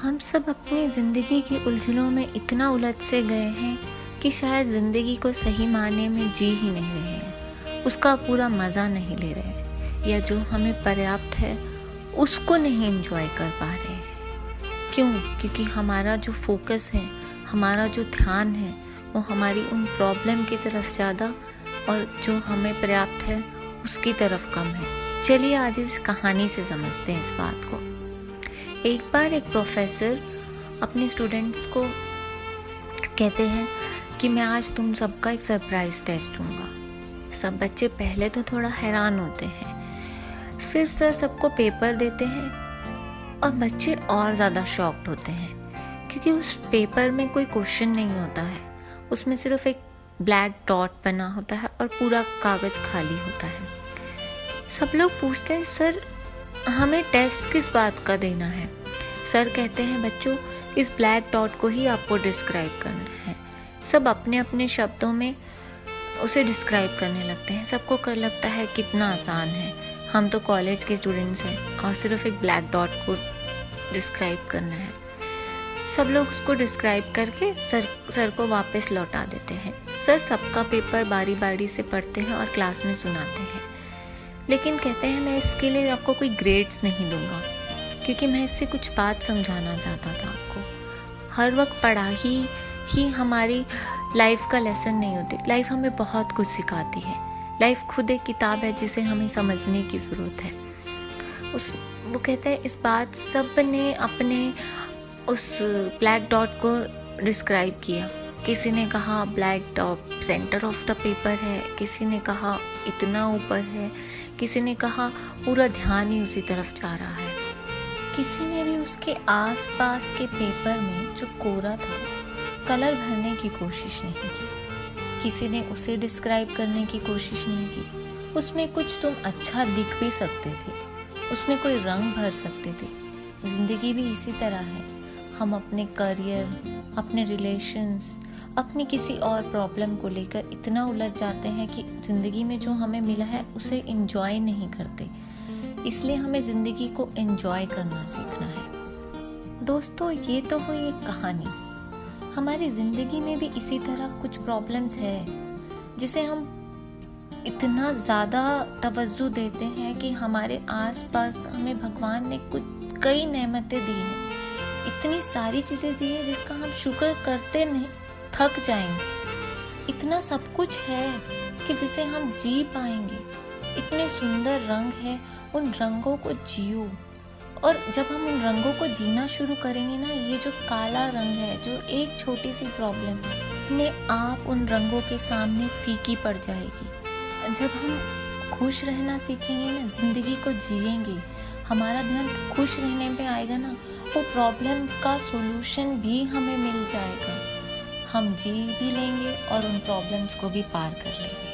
हम सब अपनी ज़िंदगी की उलझनों में इतना उलझ से गए हैं कि शायद ज़िंदगी को सही मायने में जी ही नहीं रहे हैं, उसका पूरा मज़ा नहीं ले रहे हैं, या जो हमें पर्याप्त है उसको नहीं एंजॉय कर पा रहे हैं। क्यों? क्योंकि हमारा जो फोकस है, हमारा जो ध्यान है, वो हमारी उन प्रॉब्लम की तरफ ज़्यादा और जो हमें पर्याप्त है उसकी तरफ कम है। चलिए आज इस कहानी से समझते हैं इस बात को। एक बार एक प्रोफेसर अपने स्टूडेंट्स को कहते हैं कि मैं आज तुम सबका एक सरप्राइज टेस्ट दूंगा। सब बच्चे पहले तो थोड़ा हैरान होते हैं, फिर सर सबको पेपर देते हैं और बच्चे और ज़्यादा शॉक्ड होते हैं क्योंकि उस पेपर में कोई क्वेश्चन नहीं होता है, उसमें सिर्फ एक ब्लैक डॉट बना होता है और पूरा कागज़ खाली होता है। सब लोग पूछते हैं सर हमें टेस्ट किस बात का देना है। सर कहते हैं बच्चों इस ब्लैक डॉट को ही आपको डिस्क्राइब करना है। सब अपने अपने शब्दों में उसे डिस्क्राइब करने लगते हैं। सबको कर लगता है कितना आसान है, हम तो कॉलेज के स्टूडेंट्स हैं और सिर्फ एक ब्लैक डॉट को डिस्क्राइब करना है। सब लोग उसको डिस्क्राइब करके सर को वापस लौटा देते हैं। सर सबका पेपर बारी बारी से पढ़ते हैं और क्लास में सुनाते हैं, लेकिन कहते हैं मैं इसके लिए आपको कोई ग्रेड्स नहीं दूंगा क्योंकि मैं इससे कुछ बात समझाना चाहता था आपको। हर वक्त पढ़ाई ही हमारी लाइफ का लेसन नहीं होती। लाइफ हमें बहुत कुछ सिखाती है। लाइफ खुद एक किताब है जिसे हमें समझने की ज़रूरत है। वो कहते हैं इस बात सब ने अपने उस ब्लैक डॉट को डिस्क्राइब किया। किसी ने कहा black dot centre of the paper है, किसी ने कहा इतना ऊपर है, किसी ने कहा पूरा ध्यान ही उसी तरफ जा रहा है। किसी ने भी उसके आसपास के पेपर में जो कोरा था कलर भरने की कोशिश नहीं की। किसी ने उसे डिस्क्राइब करने की कोशिश नहीं की। उसमें कुछ तुम अच्छा लिख भी सकते थे, उसमें कोई रंग भर सकते थे। जिंदगी भी इसी तरह है। हम अपने करियर, अपने रिलेशंस, अपनी किसी और प्रॉब्लम को लेकर इतना उलझ जाते हैं कि ज़िंदगी में जो हमें मिला है उसे एंजॉय नहीं करते। इसलिए हमें ज़िंदगी को एंजॉय करना सीखना है। दोस्तों ये तो हुई एक कहानी। हमारी ज़िंदगी में भी इसी तरह कुछ प्रॉब्लम्स है जिसे हम इतना ज़्यादा तवज्जो देते हैं कि हमारे आसपास हमें भगवान ने कुछ कई नेमतें दी हैं, इतनी सारी चीज़ें दी हैं जिसका हम शुक्र करते नहीं थक जाएंगे। इतना सब कुछ है कि जिसे हम जी पाएंगे। इतने सुंदर रंग है, उन रंगों को जियो। और जब हम उन रंगों को जीना शुरू करेंगे ना, ये जो काला रंग है, जो एक छोटी सी प्रॉब्लम है, अपने आप उन रंगों के सामने फीकी पड़ जाएगी। जब हम खुश रहना सीखेंगे ना, जिंदगी को जिएंगे, हमारा ध्यान खुश रहने पे आएगा ना, वो प्रॉब्लम का सोल्यूशन भी हमें मिल जाएगा। हम जी भी लेंगे और उन प्रॉब्लम्स को भी पार कर लेंगे।